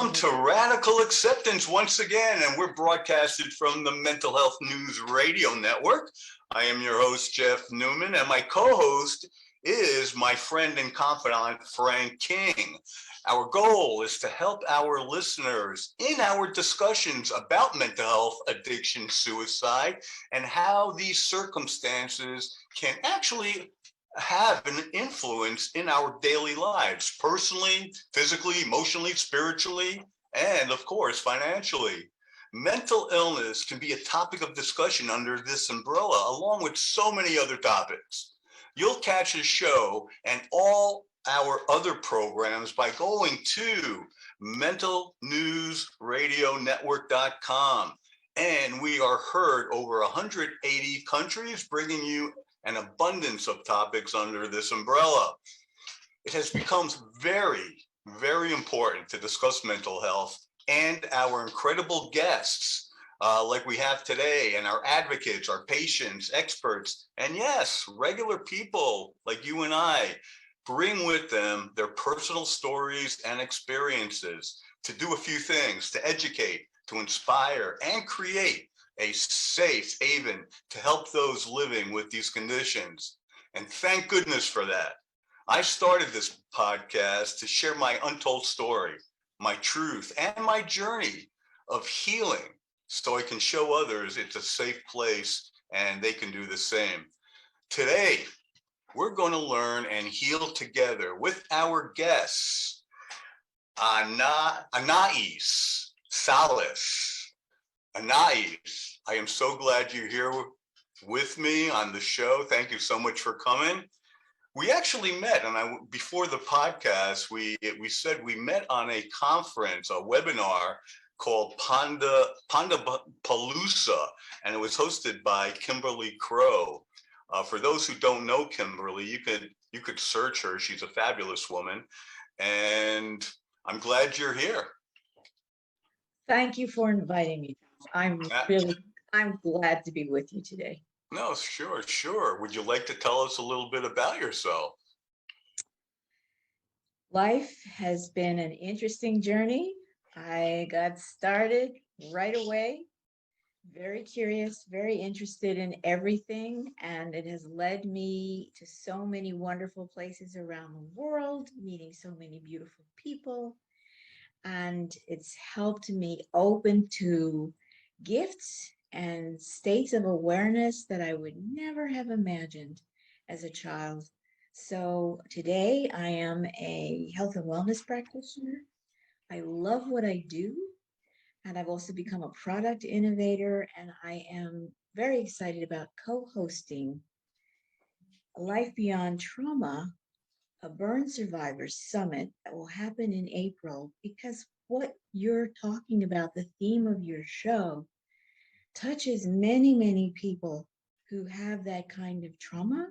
To Radical Acceptance once again, and we're broadcasted from the Mental Health News Radio Network. I am your host, Jeff Newman, and my co-host is my friend and confidant, Frank King. Our goal is to help our listeners in our discussions about mental health, addiction, suicide, and how these circumstances can actually have an influence in our daily lives, personally, physically, emotionally, spiritually, and of course, financially. Mental illness can be a topic of discussion under this umbrella, along with so many other topics. You'll catch the show and all our other programs by going to mentalnewsradionetwork.com. And we are heard over 180 countries, bringing you an abundance of topics under this umbrella. It has become very, very important to discuss mental health and our incredible guests like we have today, and our advocates, our patients, experts, and yes, regular people like you and I bring with them their personal stories and experiences to do a few things, to educate, to inspire, and create a safe haven to help those living with these conditions. And thank goodness for that. I started this podcast to share my untold story, my truth, and my journey of healing so I can show others it's a safe place and they can do the same. Today, we're going to learn and heal together with our guests, Anaiis, Salles. Anaiis, I am so glad you're here with me on the show. Thank you so much for coming. We actually met, and before the podcast, we said we met on a conference, a webinar called Palooza, and it was hosted by Kimberly Crow. For those who don't know Kimberly, you could search her. She's a fabulous woman, and I'm glad you're here. Thank you for inviting me. I'm glad to be with you today. No, sure. Would you like to tell us a little bit about yourself? Life has been an interesting journey. I got started right away, very curious, very interested in everything, and it has led me to so many wonderful places around the world, meeting so many beautiful people, and it's helped me open to gifts and states of awareness that I would never have imagined as a child. So today I am a health and wellness practitioner. I love what I do, and I've also become a product innovator, and I am very excited about co-hosting Life Beyond Trauma, a burn survivors summit that will happen in April, because what you're talking about, the theme of your show, touches many, many people who have that kind of trauma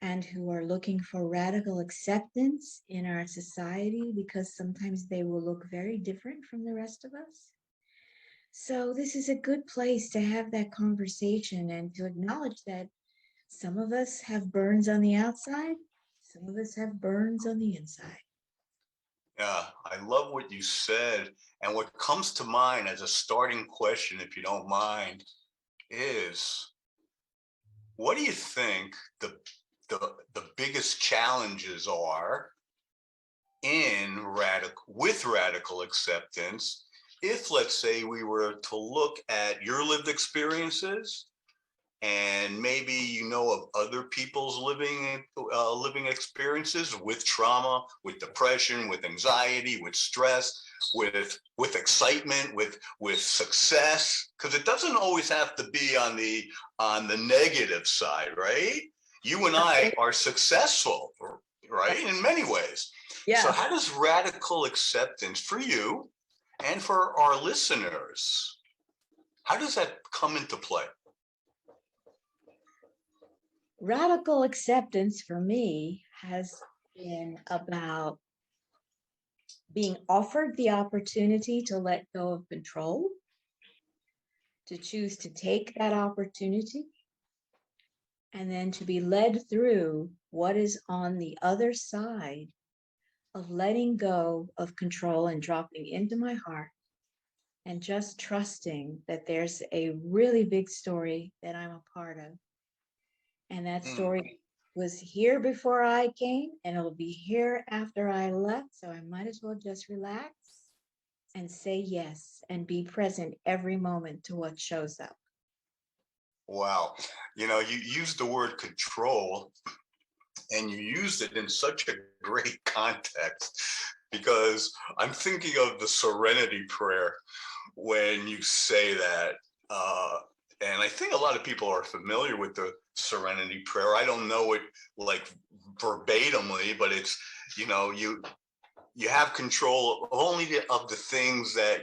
and who are looking for radical acceptance in our society, because sometimes they will look very different from the rest of us. So this is a good place to have that conversation and to acknowledge that some of us have burns on the outside, some of us have burns on the inside. Yeah, I love what you said. And what comes to mind as a starting question, if you don't mind, is what do you think the biggest challenges are with radical acceptance, if, let's say, we were to look at your lived experiences, and maybe you know of other people's living experiences with trauma, with depression, with anxiety, with stress, with excitement, with success, because it doesn't always have to be on the negative side, right? You and I are successful, right, in many ways. Yeah. So how does radical acceptance for you and for our listeners, how does that come into play? Radical acceptance for me has been about being offered the opportunity to let go of control, to choose to take that opportunity, and then to be led through what is on the other side of letting go of control and dropping into my heart and just trusting that there's a really big story that I'm a part of. And that Mm. story was here before I came, and it'll be here after I left. So I might as well just relax and say yes and be present every moment to what shows up. Wow. You know, you used the word control, and you used it in such a great context, because I'm thinking of the Serenity Prayer when you say that. And I think a lot of people are familiar with the Serenity Prayer. I don't know it like verbatimly, but it's, you know, you have control only of the things that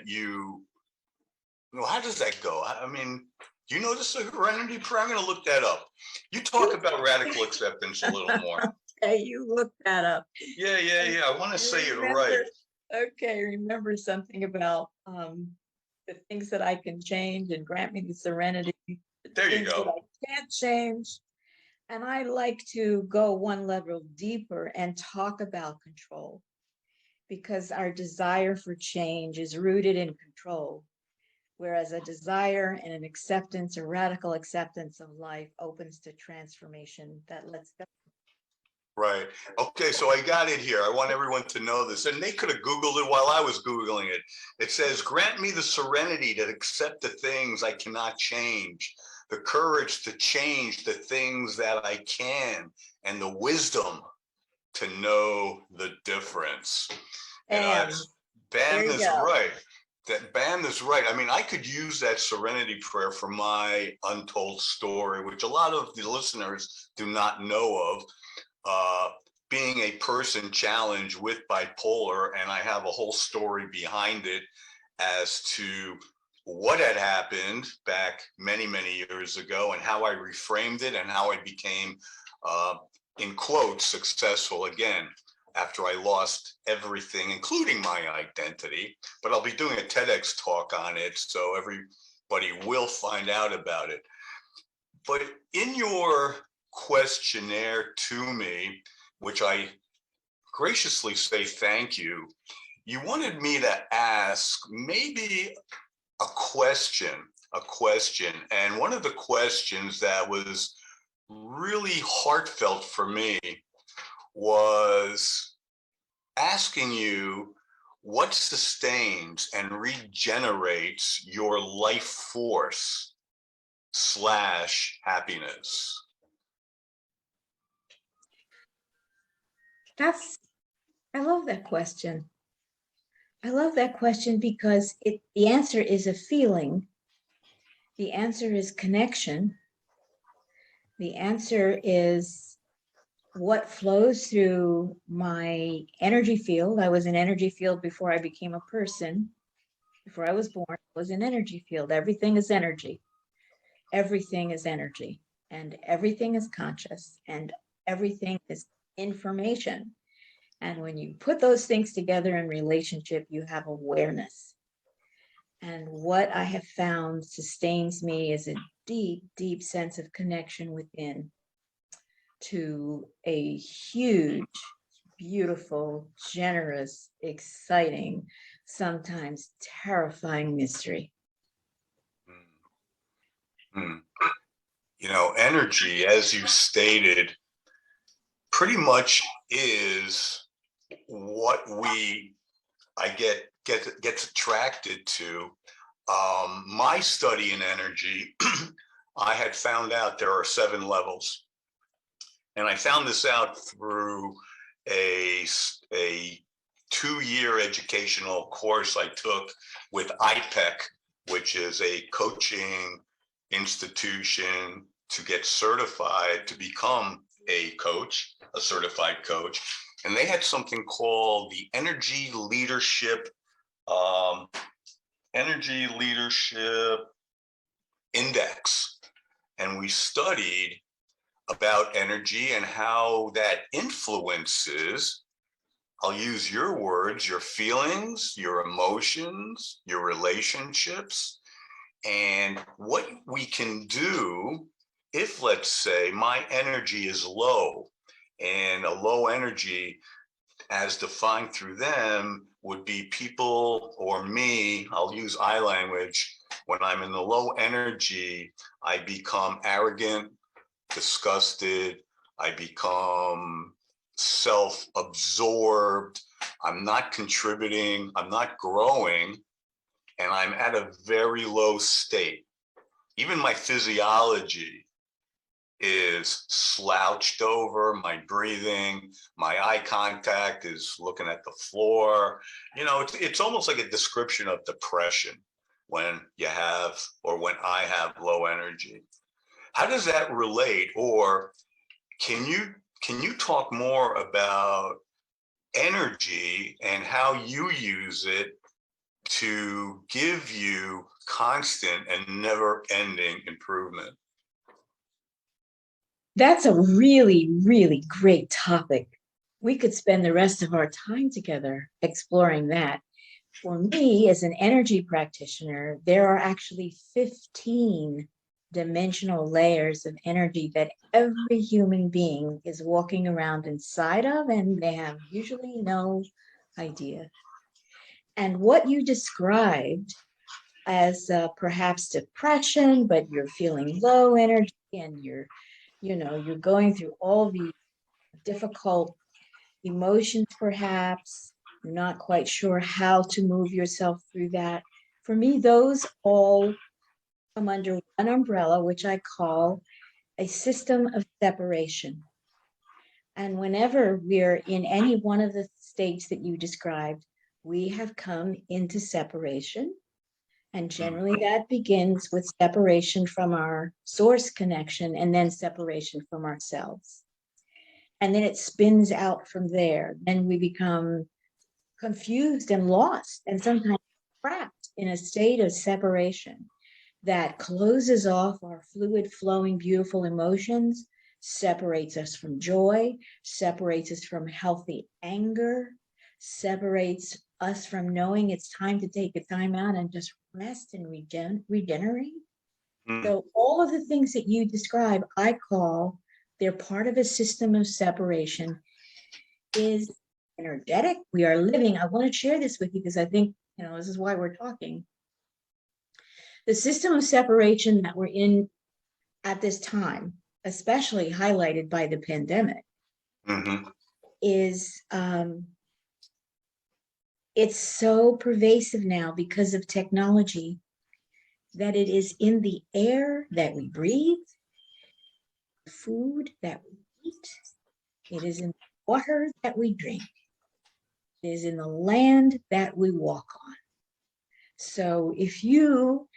how does that go? I mean, do you know the Serenity Prayer? I'm going to look that up. You talk about radical acceptance a little more. Okay, you look that up. Yeah. I want to say it Remember, right. okay, remember something about the things that I can change and grant me the serenity, the There you things that go. I can't change. And I like to go one level deeper and talk about control, because our desire for change is rooted in control, whereas a desire and an acceptance, a radical acceptance of life, opens to transformation that lets go. Right. Okay, so I got it here. I want everyone to know this. And they could have Googled it while I was Googling it. It says, grant me the serenity to accept the things I cannot change, the courage to change the things that I can, and the wisdom to know the difference. You know, And that's there Bam you is go. right. That Bam is right. I mean, I could use that Serenity Prayer for my untold story, which a lot of the listeners do not know of. uh, Being a person challenged with bipolar, and I have a whole story behind it as to what had happened back many, many years ago and how I reframed it and how I became, uh, in quotes, successful again after I lost everything, including my identity. But I'll be doing a TEDx talk on it, so everybody will find out about it. But in your questionnaire to me, which I graciously say thank you, you wanted me to ask maybe a question. And one of the questions that was really heartfelt for me was asking you what sustains and regenerates your life force slash happiness. That's, I love that question. I love that question because the answer is a feeling. The answer is connection. The answer is what flows through my energy field. I was an energy field before I became a person. Before I was born, I was an energy field. Everything is energy. Everything is energy. And everything is conscious. And everything is information. And when you put those things together in relationship, you have awareness. And what I have found sustains me is a deep, deep sense of connection within to a huge, beautiful, generous, exciting, sometimes terrifying mystery. Mm. You know, energy, as you stated, pretty much is what I gets attracted to. My study in energy, I had found out there are 7 levels, and I found this out through a 2-year educational course I took with IPEC, which is a coaching institution to get certified to become a coach, a certified coach. And they had something called the um, energy leadership index. And we studied about energy and how that influences, I'll use your words, your feelings, your emotions, your relationships, and what we can do if, let's say, my energy is low, and a low energy as defined through them would be people, or me, I'll use I language. When I'm in the low energy, I become arrogant, disgusted, I become self-absorbed, I'm not contributing, I'm not growing, and I'm at a very low state. Even my physiology is slouched over, my breathing, my eye contact is looking at the floor. It's almost like a description of depression when you have, or when I have low energy. How does that relate? Or can you talk more about energy and how you use it to give you constant and never ending improvement? That's a really, really great topic. We could spend the rest of our time together exploring that. For me, as an energy practitioner, there are actually 15 dimensional layers of energy that every human being is walking around inside of, and they have usually no idea. And what you described as perhaps depression, but you're feeling low energy and you're going through all these difficult emotions, perhaps you're not quite sure how to move yourself through that. For me, those all come under one umbrella, which I call a system of separation. And whenever we're in any one of the states that you described, we have come into separation. And generally, that begins with separation from our source connection and then separation from ourselves. And then it spins out from there. Then we become confused and lost and sometimes trapped in a state of separation that closes off our fluid, flowing, beautiful emotions, separates us from joy, separates us from healthy anger, separates us from knowing it's time to take a time out and just rest and regenerate. Mm. So all of the things that you describe, I call, they're part of a system of separation. Is energetic. We are living. I want to share this with you because I think, this is why we're talking. The system of separation that we're in at this time, especially highlighted by the pandemic, Mm-hmm. is it's so pervasive now because of technology that it is in the air that we breathe, the food that we eat, it is in the water that we drink, it is in the land that we walk on. So if you,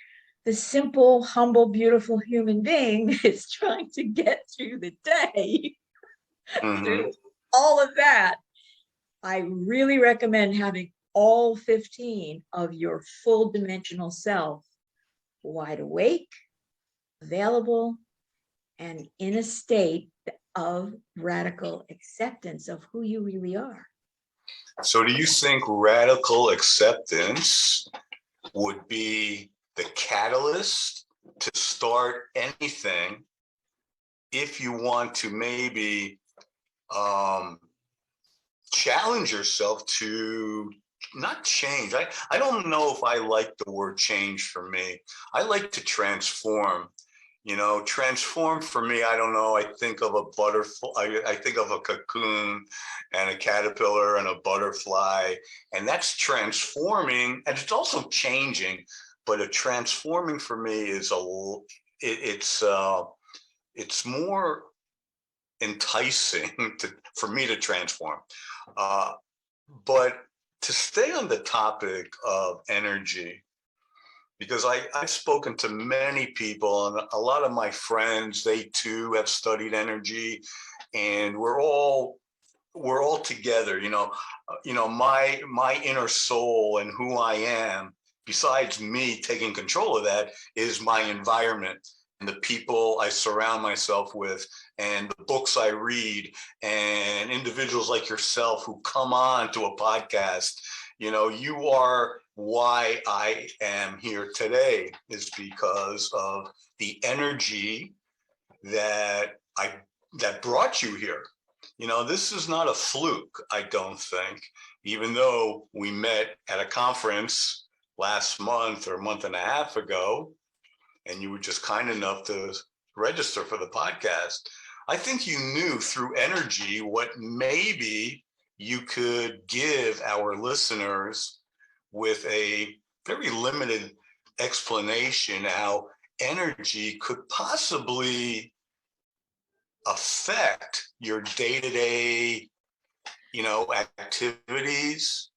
the simple, humble, beautiful human being, is trying to get through the day, Mm-hmm. through all of that, I really recommend having all 15 of your full dimensional self wide awake, available, and in a state of radical acceptance of who you really are. So do you think radical acceptance would be the catalyst to start anything if you want to maybe challenge yourself to not change? I don't know if I like the word change for me. I like to transform. Transform for me, I don't know. I think of a butterfly, I think of a cocoon and a caterpillar and a butterfly, and that's transforming, and it's also changing. But a transforming for me is it's more enticing for me to transform. But to stay on the topic of energy, because I've spoken to many people, and a lot of my friends, they too have studied energy, and we're all together. My inner soul and who I am, besides me taking control of that, is my environment and the people I surround myself with and the books I read and individuals like yourself who come on to a podcast. You are why I am here today, is because of the energy that brought you here. This is not a fluke, I don't think, even though we met at a conference last month or a month and a half ago, and you were just kind enough to register for the podcast. I think you knew through energy what maybe you could give our listeners with a very limited explanation how energy could possibly affect your day-to-day, activities,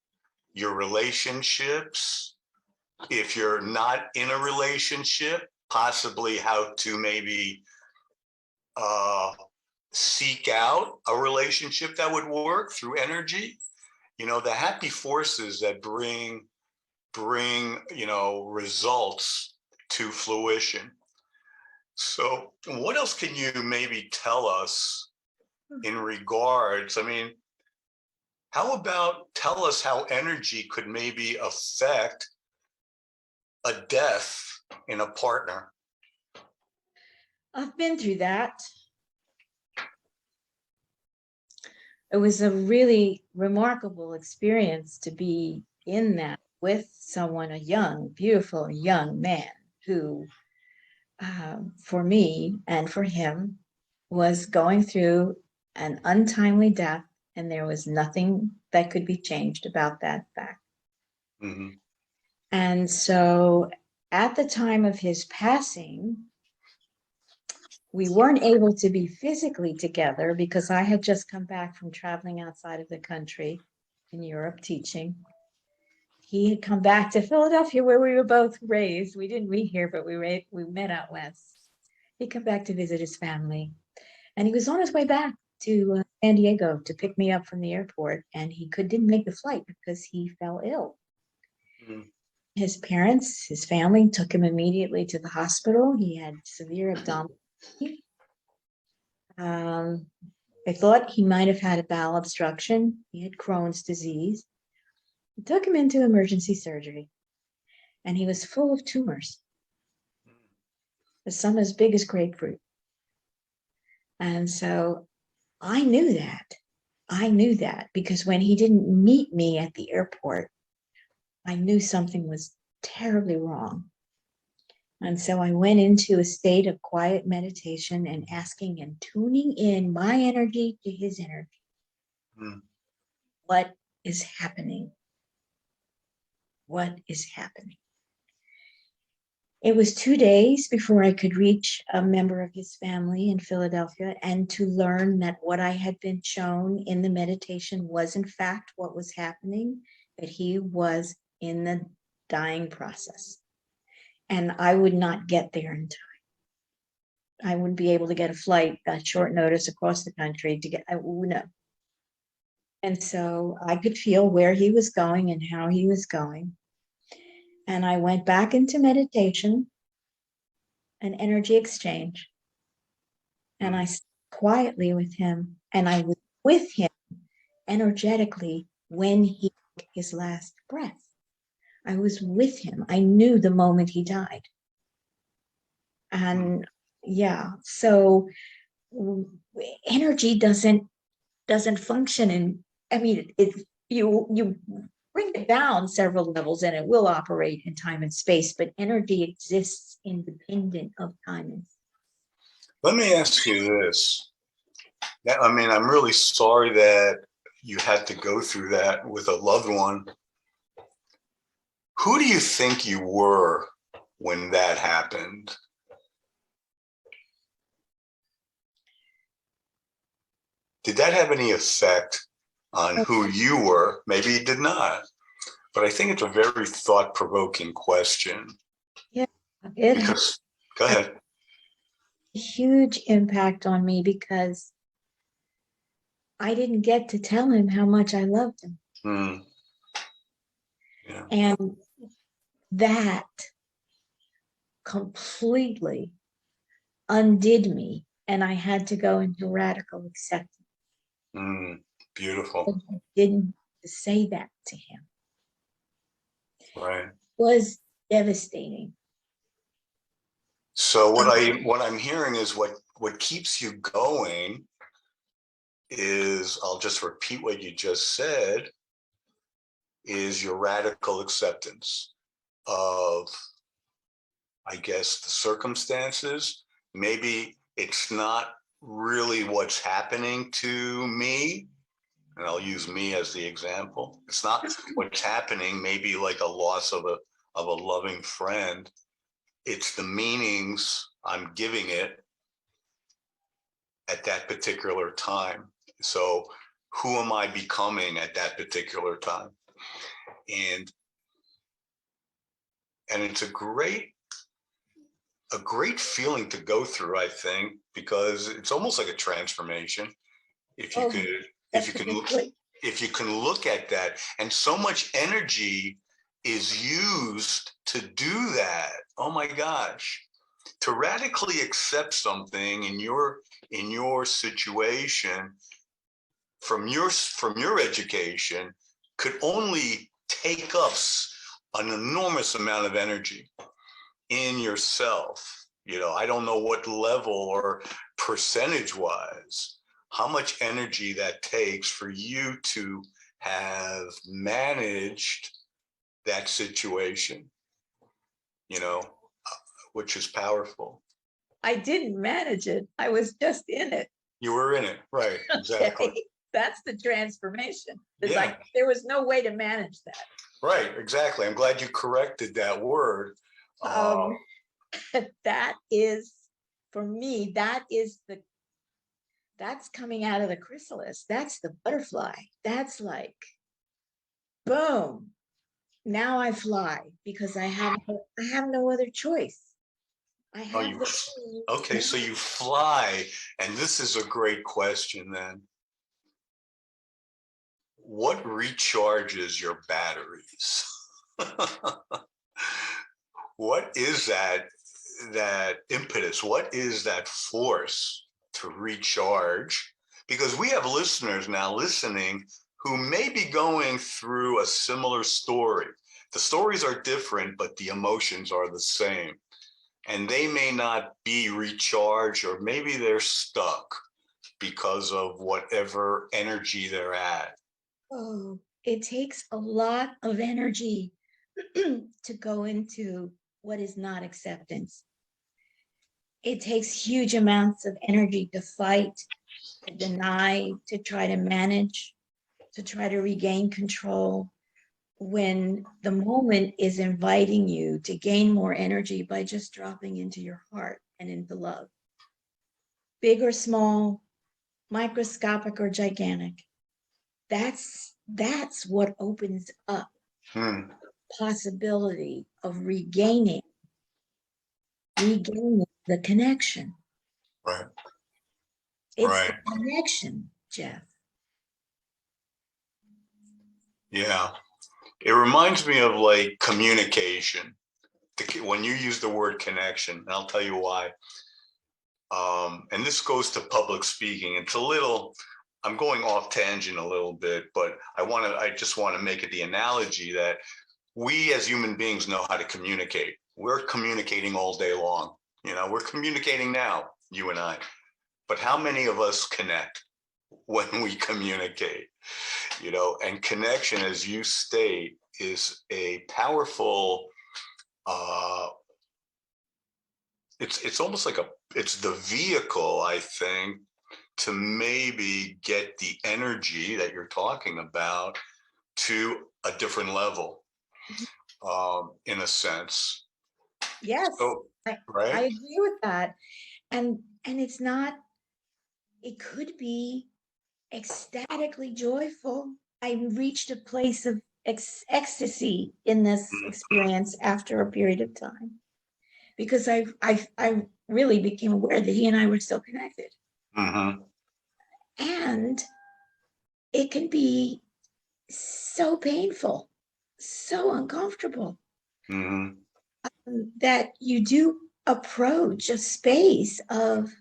your relationships. If you're not in a relationship, possibly how to maybe seek out a relationship that would work through energy. The happy forces that bring results to fruition. So what else can you maybe tell us in regards? How about tell us how energy could maybe affect a death in a partner? I've been through that. It was a really remarkable experience to be in that with someone, a young, beautiful young man who, for me and for him, was going through an untimely death, and there was nothing that could be changed about that fact. Mm-hmm. And so at the time of his passing, we weren't able to be physically together because I had just come back from traveling outside of the country in Europe teaching. He had come back to Philadelphia, where we were both raised. We didn't meet here, but we met out west. He'd come back to visit his family. And he was on his way back to San Diego to pick me up from the airport. And he didn't make the flight because he fell ill. Mm-hmm. His parents, his family took him immediately to the hospital. He had severe abdominal pain. I thought he might have had a bowel obstruction. He had Crohn's disease. We took him into emergency surgery, and he was full of tumors, some as big as grapefruit. And so I knew that. Because when he didn't meet me at the airport, I knew something was terribly wrong. And so I went into a state of quiet meditation and asking and tuning in my energy to his energy. What is happening? What is happening? It was 2 days before I could reach a member of his family in Philadelphia and to learn that what I had been shown in the meditation was in fact what was happening, that he was in the dying process. And I would not get there in time. I wouldn't be able to get a flight at short notice across the country to get, no. And so I could feel where he was going and how he was going. And I went back into meditation, an energy exchange. And I sat quietly with him, and I was with him energetically when he took his last breath. I was with him. I knew the moment he died. And yeah, so energy doesn't function in, you bring it down several levels and it will operate in time and space, but energy exists independent of time and space. Let me ask you this. I'm really sorry that you had to go through that with a loved one. Who do you think you were when that happened? Did that have any effect on who you were? Maybe it did not, but I think it's a very thought-provoking question. Yeah, Go ahead. A huge impact on me because I didn't get to tell him how much I loved him. Yeah. And that completely undid me, and I had to go into radical acceptance. Beautiful. I didn't say that to him. Right. It was devastating. So what I'm hearing is what keeps you going is, I'll just repeat what you just said, is your radical acceptance of, I guess, the circumstances. Maybe it's not really what's happening to me, and I'll use me as the example. It's not what's happening, maybe like a loss of a loving friend. It's the meanings I'm giving it at that particular time. So who am I becoming at that particular time? And it's a great feeling to go through, I think, because it's almost like a transformation. If you Oh, could, if you can look, definitely. if you can look at that, and so much energy is used to do that. Oh my gosh, to radically accept something in your situation from your education could only take up an enormous amount of energy in yourself. I don't know what level or percentage wise, how much energy that takes for you to have managed that situation, which is powerful. I didn't manage it. I was just in it. You were in it, right? Exactly. Okay. That's the transformation. It's Yeah. like there was no way to manage that. Right, exactly. I'm glad you corrected that word. That is, for me, that's coming out of the chrysalis. That's the butterfly. That's like, boom. Now I fly because I have no other choice. I Oh, have the okay, so you fly, and this is a great question then. What recharges your batteries? What is that impetus? What is that force to recharge? Because we have listeners now listening who may be going through a similar story. The stories are different, but the emotions are the same. And they may not be recharged, or maybe they're stuck because of whatever energy they're at. Oh, it takes a lot of energy to go into what is not acceptance. It takes huge amounts of energy to fight, to deny, to try to manage, to try to regain control, when the moment is inviting you to gain more energy by just dropping into your heart and into love. Big or small, microscopic or gigantic. That's what opens up possibility of regaining the connection. Right. It's Right. the connection, Jeff. Yeah. It reminds me of like communication. When you use the word connection, and I'll tell you why. And this goes to public speaking. It's a little, I'm going off tangent a little bit, but I just want to make it the analogy that we as human beings know how to communicate. We're communicating all day long. We're communicating now, you and I. But how many of us connect when we communicate? And connection, as you state, is a powerful, it's almost like it's the vehicle, I think, to maybe get the energy that you're talking about to a different level, in a sense. Yes, So, I right? agree with that. And it's not, it could be ecstatically joyful. I reached a place of ecstasy in this experience after a period of time, because I really became aware that he and I were still connected. Mm-hmm. And it can be so painful, so uncomfortable, Mm-hmm. that you do approach a space of,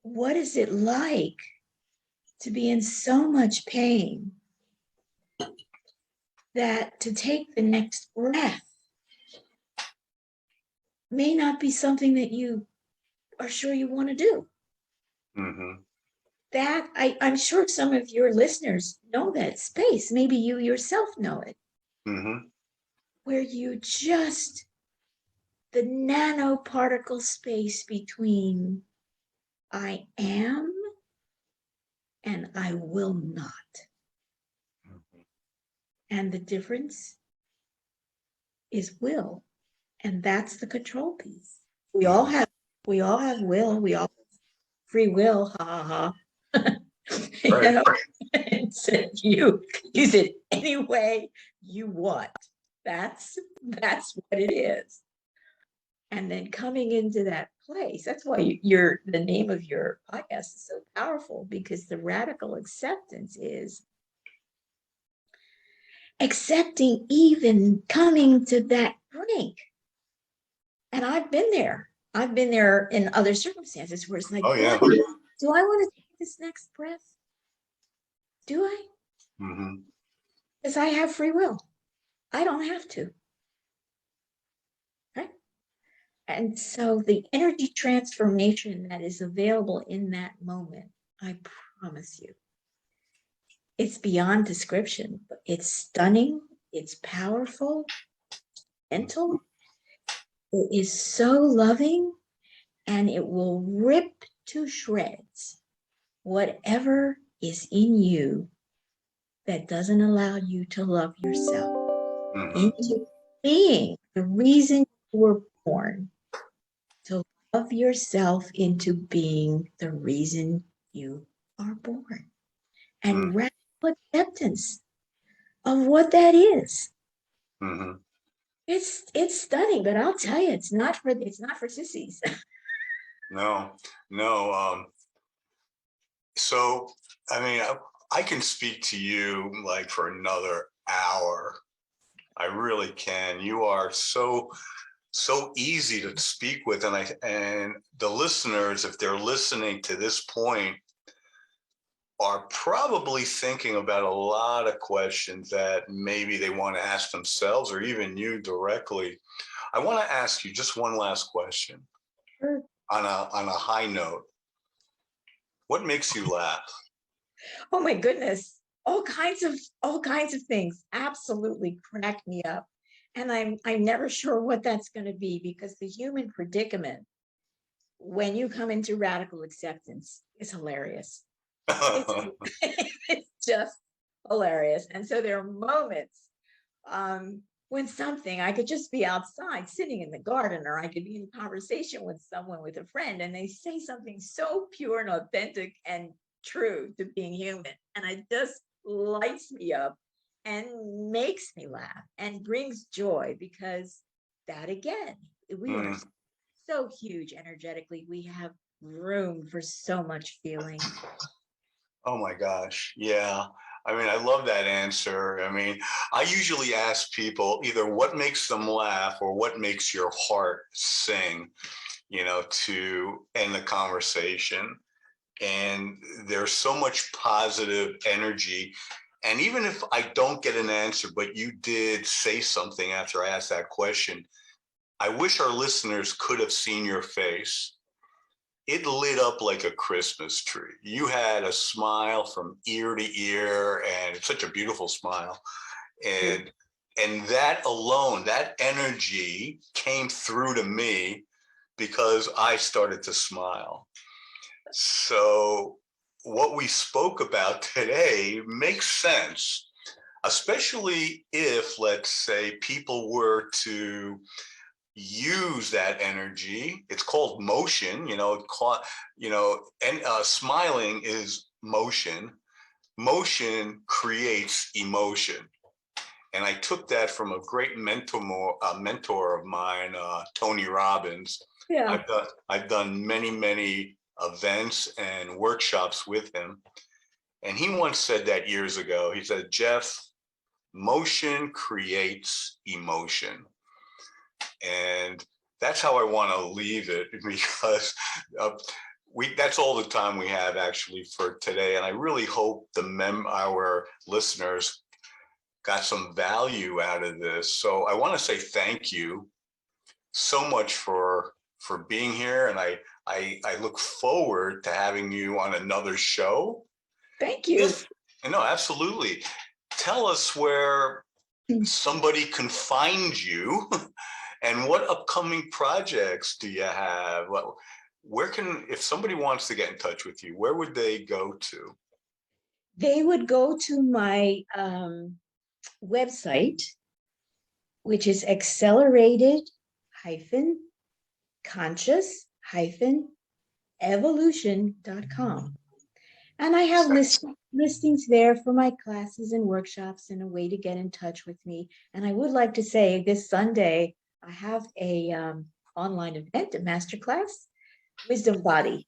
what is it like to be in so much pain that to take the next breath may not be something that you are sure you want to do. Mm-hmm. that I'm sure some of your listeners know that space. Maybe you yourself know it, Mm-hmm. where you just the nanoparticle space between I am and I will not. And the difference is will. And that's the control piece. We all have will, we all have free will, ha ha ha. You Right. know, and so you use it any way you want. That's what it is. And then coming into that place, that's why the name of your podcast is so powerful, because the radical acceptance is accepting even coming to that brink. And I've been there. I've been there in other circumstances where it's like, Oh, yeah. do I want to take this next breath? Do I? Mm-hmm. Because I have free will. I don't have to. Right? And so the energy transformation that is available in that moment, I promise you, it's beyond description. It's stunning. It's powerful, gentle. It is so loving, and it will rip to shreds whatever is in you that doesn't allow you to love yourself Mm-hmm. into being the reason you were born, to love yourself into being the reason you are born, and radical acceptance of what that is. Mm-hmm. It's stunning, but I'll tell you, it's not for sissies. No, no. So, I mean, I can speak to you like for another hour. I really can. You are so easy to speak with, and the listeners, if they're listening to this point, are probably thinking about a lot of questions that maybe they want to ask themselves or even you directly. I want to ask you just one last question Sure. on a high note. What makes you laugh? Oh my goodness. All kinds of things absolutely crack me up. And I'm never sure what that's going to be, because the human predicament when you come into radical acceptance is hilarious. It's it's just hilarious. And so there are moments when something, I could just be outside sitting in the garden, or I could be in conversation with someone, with a friend, and they say something so pure and authentic and true to being human. And it just lights me up and makes me laugh and brings joy, because that again, we are so huge energetically. We have room for so much feeling. Oh my gosh. Yeah. I mean, I love that answer. I mean, I usually ask people either what makes them laugh or what makes your heart sing, to end the conversation. And there's so much positive energy. And even if I don't get an answer, but you did say something after I asked that question, I wish our listeners could have seen your face. It lit up like a Christmas tree. You had a smile from ear to ear, and it's such a beautiful smile. And that alone, that energy came through to me because I started to smile. So what we spoke about today makes sense, especially if, let's say, people were to use that energy. It's called motion, and smiling is motion. Motion creates emotion. And I took that from a great mentor of mine, Tony Robbins. Yeah. I've done many, many events and workshops with him. And he once said that years ago. He said, Jeff, motion creates emotion. And that's how I want to leave it, because that's all the time we have actually for today. And I really hope our listeners got some value out of this. So I want to say thank you so much for for being here, and I look forward to having you on another show. Thank you. If, no, absolutely. Tell us where somebody can find you and what upcoming projects do you have? Where can, if somebody wants to get in touch with you, where would they go to? They would go to my website, which is accelerated-conscious-evolution.com. And I have listings there for my classes and workshops and a way to get in touch with me. And I would like to say this Sunday, I have a online event, a masterclass, Wisdom Body,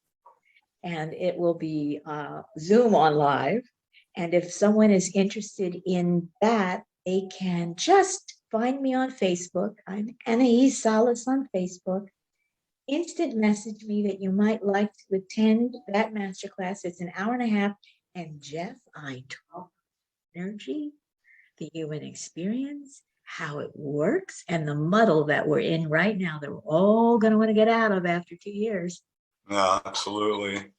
and it will be Zoom on live. And if someone is interested in that, they can just find me on Facebook. I'm Anaiis Salles on Facebook. Instant message me that you might like to attend that masterclass. It's an hour and a half. And Jeff, I talk energy, the human experience, how it works, and the muddle that we're in right now that we're all going to want to get out of after 2 years. No, absolutely.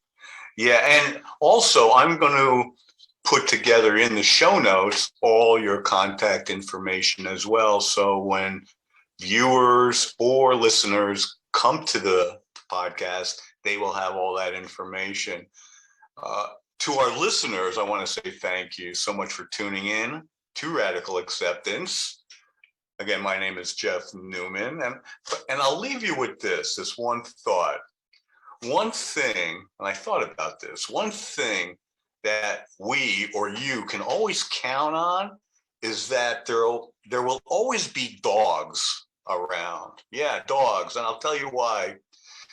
Yeah, and also I'm going to put together in the show notes all your contact information as well. So when viewers or listeners come to the podcast, they will have all that information. To our listeners, I want to say thank you so much for tuning in to Radical Acceptance. Again, my name is Jeff Newman, and I'll leave you with this one thought. One thing, and I thought about this, one thing that we or you can always count on is that there will always be dogs around. Yeah, dogs. And I'll tell you why.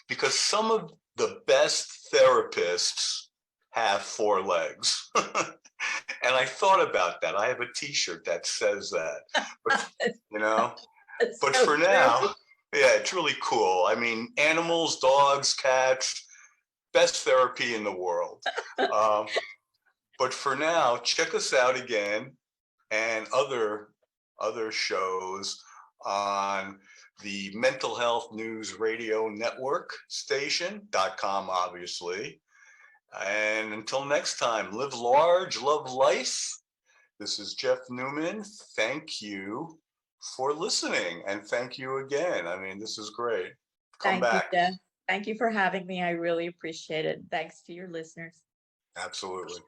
Because some of the best therapists have 4 legs. And I thought about that. I have a t-shirt that says that. But, but for now, yeah, it's really cool. I mean, animals, dogs, cats, best therapy in the world. But for now, check us out again and other shows on the Mental Health News Radio Network station.com, obviously. And until next time, live large, love life. This is Jeff Newman. Thank you for listening. And thank you again. I mean, this is great. Come back. Thank you, Jeff. Thank you for having me. I really appreciate it. Thanks to your listeners. Absolutely.